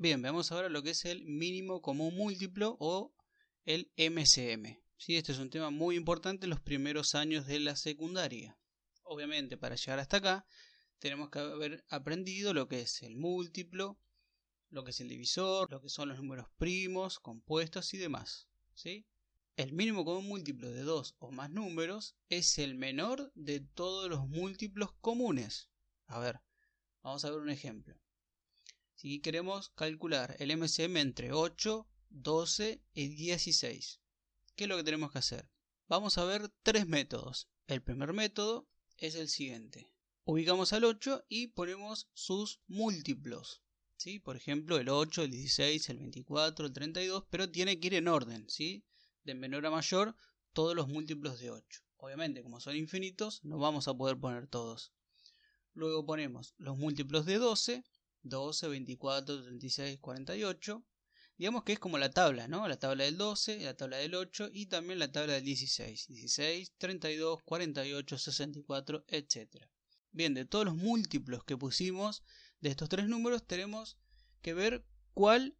Bien, veamos ahora lo que es el mínimo común múltiplo o el MCM. ¿Sí? Este es un tema muy importante en los primeros años de la secundaria. Obviamente, para llegar hasta acá, tenemos que haber aprendido lo que es el múltiplo, lo que es el divisor, lo que son los números primos, compuestos y demás. ¿Sí? El mínimo común múltiplo de dos o más números es el menor de todos los múltiplos comunes. A ver, vamos a ver un ejemplo. Si queremos calcular el MCM entre 8, 12 y 16, ¿qué es lo que tenemos que hacer? Vamos a ver tres métodos. El primer método es el siguiente. Ubicamos al 8 y ponemos sus múltiplos. ¿Sí? Por ejemplo, el 8, el 16, el 24, el 32, pero tiene que ir en orden, ¿sí? De menor a mayor, todos los múltiplos de 8. Obviamente, como son infinitos, no vamos a poder poner todos. Luego ponemos los múltiplos de 12, 12, 24, 36, 48. Digamos que es como la tabla, ¿no? La tabla del 12, la tabla del 8 y también la tabla del 16. 16, 32, 48, 64, etc. Bien, de todos los múltiplos que pusimos de estos tres números tenemos que ver cuál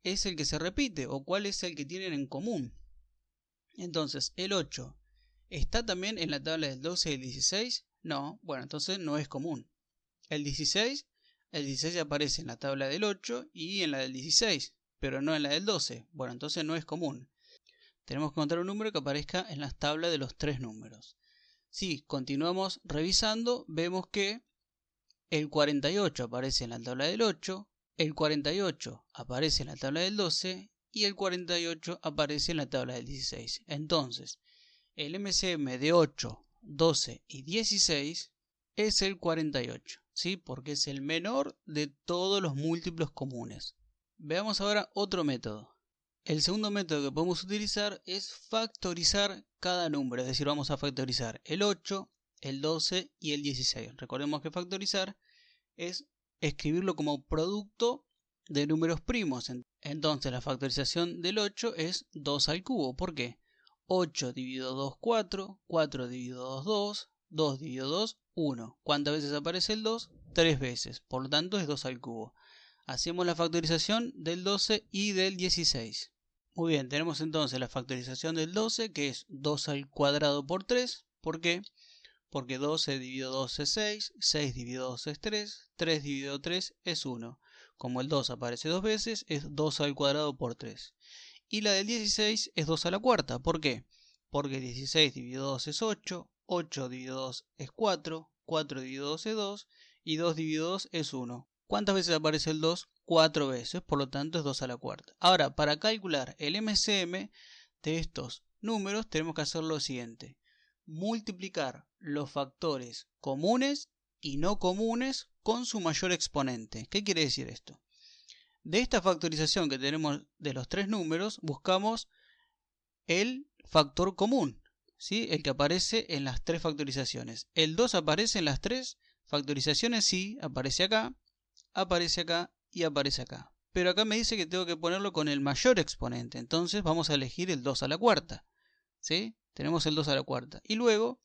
es el que se repite o cuál es el que tienen en común. Entonces, el 8 ¿está también en la tabla del 12 y el 16? No, bueno, entonces no es común. El 16 aparece en la tabla del 8 y en la del 16, pero no en la del 12. Bueno, entonces no es común. Tenemos que encontrar un número que aparezca en las tablas de los tres números. Si continuamos revisando, vemos que el 48 aparece en la tabla del 8, el 48 aparece en la tabla del 12 y el 48 aparece en la tabla del 16. Entonces, el MCM de 8, 12 y 16 es el 48, ¿sí? Porque es el menor de todos los múltiplos comunes. Veamos ahora otro método. El segundo método que podemos utilizar es factorizar cada número, es decir, vamos a factorizar el 8, el 12 y el 16. Recordemos que factorizar es escribirlo como producto de números primos. Entonces la factorización del 8 es 2 al cubo. ¿Por qué? 8 dividido 2, 4, 4 dividido 2, 2, 2 dividido 2, 1. ¿Cuántas veces aparece el 2? 3 veces, por lo tanto es 2 al cubo. Hacemos la factorización del 12 y del 16. Muy bien, tenemos entonces la factorización del 12, que es 2 al cuadrado por 3. ¿Por qué? Porque 12 dividido 2 es 6, 6 dividido 2 es 3, 3 dividido 3 es 1. Como el 2 aparece dos veces, es 2 al cuadrado por 3. Y la del 16 es 2 a la cuarta. ¿Por qué? Porque 16 dividido 2 es 8, 8 dividido 2 es 4, 4 dividido 2 es 2 y 2 dividido 2 es 1. ¿Cuántas veces aparece el 2? 4 veces, por lo tanto es 2 a la cuarta. Ahora, para calcular el MCM de estos números tenemos que hacer lo siguiente. Multiplicar los factores comunes y no comunes con su mayor exponente. ¿Qué quiere decir esto? De esta factorización que tenemos de los tres números, buscamos el factor común, ¿sí? El que aparece en las tres factorizaciones. El 2 aparece en las tres factorizaciones, sí, aparece acá y aparece acá. Pero acá me dice que tengo que ponerlo con el mayor exponente, entonces vamos a elegir el 2 a la cuarta, ¿sí? Tenemos el 2 a la cuarta. Y luego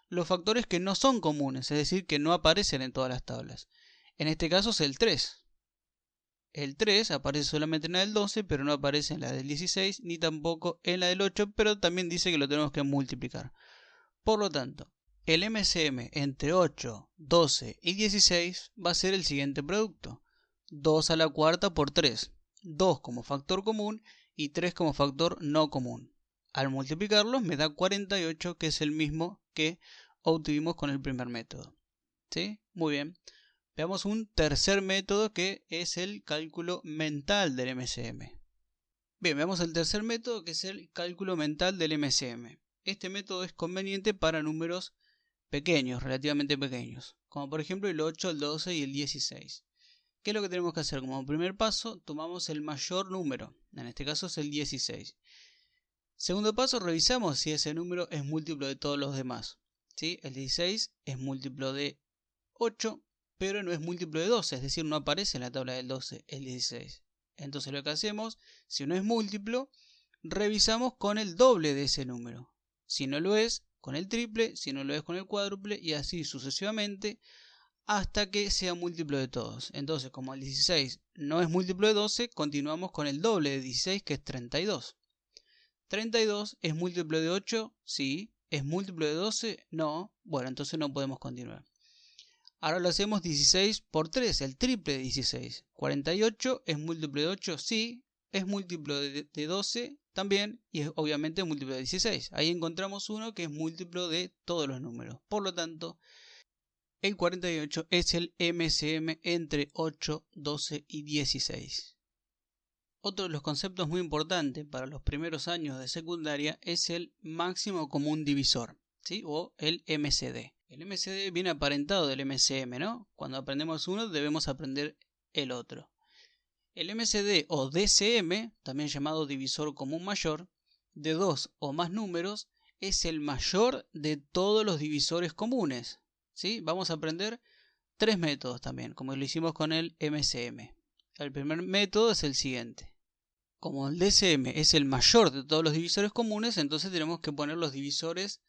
los factores que no son comunes, es decir, que no aparecen en todas las tablas. En este caso es el 3. El 3 aparece solamente en la del 12, pero no aparece en la del 16, ni tampoco en la del 8, pero también dice que lo tenemos que multiplicar. Por lo tanto, el MCM entre 8, 12 y 16 va a ser el siguiente producto. 2 a la cuarta por 3. 2 como factor común y 3 como factor no común. Al multiplicarlos me da 48, que es el mismo que obtuvimos con el primer método. ¿Sí? Muy bien. Veamos un tercer método que es el cálculo mental del MCM. Bien, veamos el tercer método que es el cálculo mental del MCM. Este método es conveniente para números pequeños, relativamente pequeños, como por ejemplo el 8, el 12 y el 16. ¿Qué es lo que tenemos que hacer? Como primer paso, tomamos el mayor número, en este caso es el 16. Segundo paso, revisamos si ese número es múltiplo de todos los demás. ¿Sí? El 16 es múltiplo de 8, pero no es múltiplo de 12, es decir, no aparece en la tabla del 12 el 16. Entonces lo que hacemos, si no es múltiplo, revisamos con el doble de ese número. Si no lo es, con el triple, si no lo es, con el cuádruple y así sucesivamente hasta que sea múltiplo de todos. Entonces, como el 16 no es múltiplo de 12, continuamos con el doble de 16, que es 32. 32 es múltiplo de 8, sí. ¿Es múltiplo de 12? No. Bueno, entonces no podemos continuar. Ahora lo hacemos 16 por 3, el triple de 16. 48 es múltiplo de 8, sí. Es múltiplo de 12 también, y es obviamente múltiplo de 16. Ahí encontramos uno que es múltiplo de todos los números. Por lo tanto, el 48 es el MCM entre 8, 12 y 16. Otro de los conceptos muy importantes para los primeros años de secundaria es el máximo común divisor, ¿sí? O el MCD. El MCD viene aparentado del MCM, ¿no? Cuando aprendemos uno debemos aprender el otro. El MCD o DCM, también llamado divisor común mayor, de dos o más números, es el mayor de todos los divisores comunes, ¿sí? Vamos a aprender tres métodos también, como lo hicimos con el MCM. El primer método es el siguiente. Como el DCM es el mayor de todos los divisores comunes, entonces tenemos que poner los divisores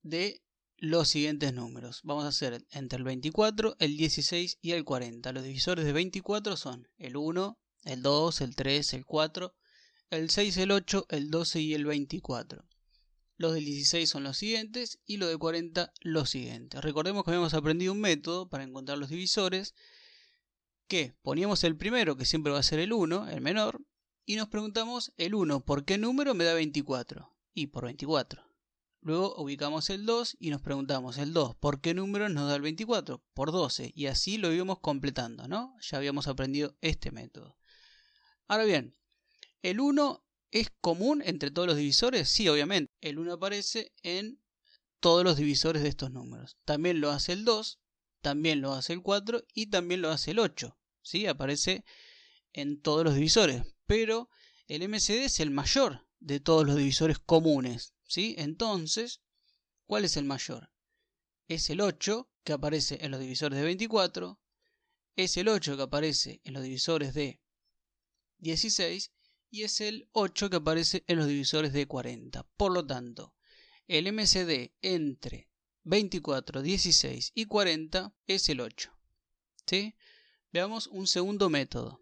de los siguientes números. Vamos a hacer entre el 24, el 16 y el 40. Los divisores de 24 son el 1, el 2, el 3, el 4, el 6, el 8, el 12 y el 24. Los del 16 son los siguientes y los de 40 los siguientes. Recordemos que habíamos aprendido un método para encontrar los divisores, que poníamos el primero, que siempre va a ser el 1, el menor, y nos preguntamos el 1, ¿por qué número me da 24? Y por 24. Luego ubicamos el 2 y nos preguntamos el 2, ¿por qué número nos da el 24? Por 12. Y así lo íbamos completando, ¿no? Ya habíamos aprendido este método. Ahora bien, ¿el 1 es común entre todos los divisores? Sí, obviamente. El 1 aparece en todos los divisores de estos números. También lo hace el 2, también lo hace el 4 y también lo hace el 8. ¿Sí? Aparece en todos los divisores. Pero el MCD es el mayor de todos los divisores comunes, ¿sí? Entonces, ¿cuál es el mayor? Es el 8, que aparece en los divisores de 24, es el 8 que aparece en los divisores de 16 y es el 8 que aparece en los divisores de 40. Por lo tanto, el MCD entre 24, 16 y 40 es el 8, ¿sí? Veamos un segundo método.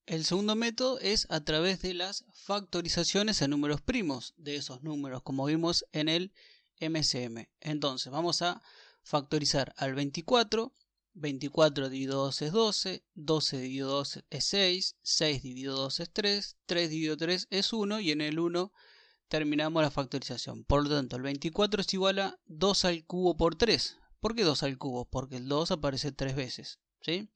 El segundo método es a través de las factorizaciones en números primos de esos números, como vimos en el MCM. Entonces vamos a factorizar al 24. 24 dividido 2 es 12, 12 dividido 2 es 6, 6 dividido 2 es 3, 3 dividido 3 es 1 y en el 1 terminamos la factorización. Por lo tanto, el 24 es igual a 2 al cubo por 3. ¿Por qué 2 al cubo? Porque el 2 aparece 3 veces, ¿sí?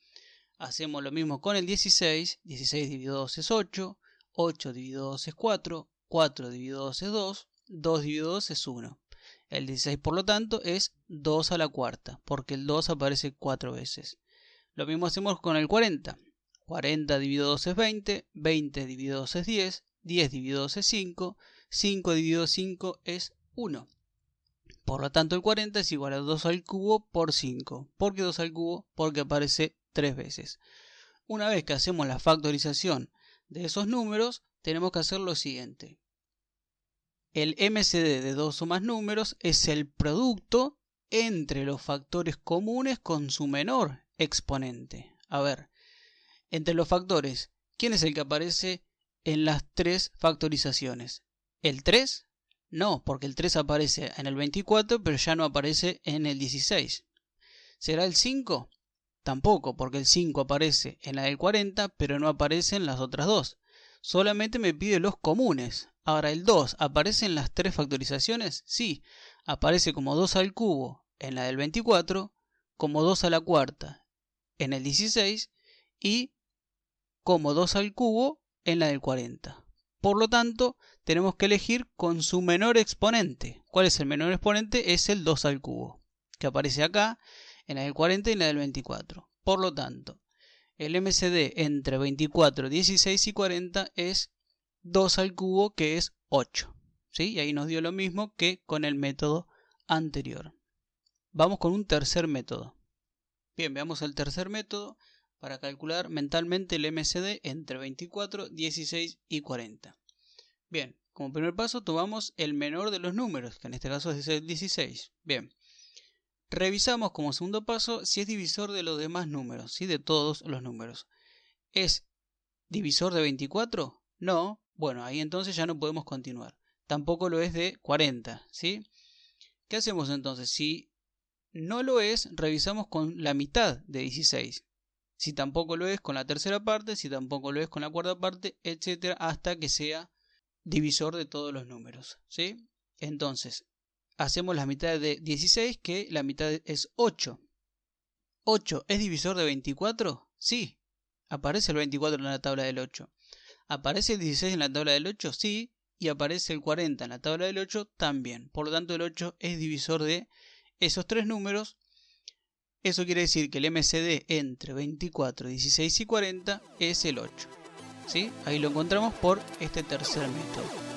Hacemos lo mismo con el 16, 16 dividido 2 es 8, 8 dividido 2 es 4, 4 dividido 2 es 2, 2 dividido 2 es 1. El 16 por lo tanto es 2 a la cuarta, porque el 2 aparece 4 veces. Lo mismo hacemos con el 40. 40 dividido 2 es 20, 20 dividido 2 es 10, 10 dividido 2 es 5, 5 dividido 5 es 1. Por lo tanto el 40 es igual a 2 al cubo por 5. ¿Por qué 2 al cubo? Porque aparece 3 veces. Una vez que hacemos la factorización de esos números, tenemos que hacer lo siguiente. El MCD de dos o más números es el producto entre los factores comunes con su menor exponente. A ver, entre los factores, ¿quién es el que aparece en las tres factorizaciones? ¿El 3? No, porque el 3 aparece en el 24, pero ya no aparece en el 16. ¿Será el 5? Tampoco, porque el 5 aparece en la del 40, pero no aparece en las otras dos. Solamente me pide los comunes. Ahora, ¿el 2 aparece en las tres factorizaciones? Sí, aparece como 2 al cubo en la del 24, como 2 a la cuarta en el 16 y como 2 al cubo en la del 40. Por lo tanto, tenemos que elegir con su menor exponente. ¿Cuál es el menor exponente? Es el 2 al cubo, que aparece acá en la del 40 y en la del 24. Por lo tanto, el MCD entre 24, 16 y 40 es 2 al cubo, que es 8. ¿Sí? Y ahí nos dio lo mismo que con el método anterior. Vamos con un tercer método. Bien, veamos el tercer método para calcular mentalmente el MCD entre 24, 16 y 40. Bien, como primer paso tomamos el menor de los números, que en este caso es el 16. Bien. Revisamos como segundo paso si es divisor de los demás números, ¿sí? De todos los números. ¿Es divisor de 24? No. Bueno, ahí entonces ya no podemos continuar. Tampoco lo es de 40, ¿sí? ¿Qué hacemos entonces? Si no lo es, revisamos con la mitad de 16. Si tampoco lo es, con la tercera parte. Si tampoco lo es, con la cuarta parte, etcétera, hasta que sea divisor de todos los números, ¿sí? Entonces, hacemos la mitad de 16, que la mitad es 8. ¿8 es divisor de 24? Sí. ¿Aparece el 24 en la tabla del 8? ¿Aparece el 16 en la tabla del 8? Sí. Y aparece el 40 en la tabla del 8 también. Por lo tanto, el 8 es divisor de esos tres números. Eso quiere decir que el MCD entre 24, 16 y 40 es el 8. ¿Sí? Ahí lo encontramos por este tercer método.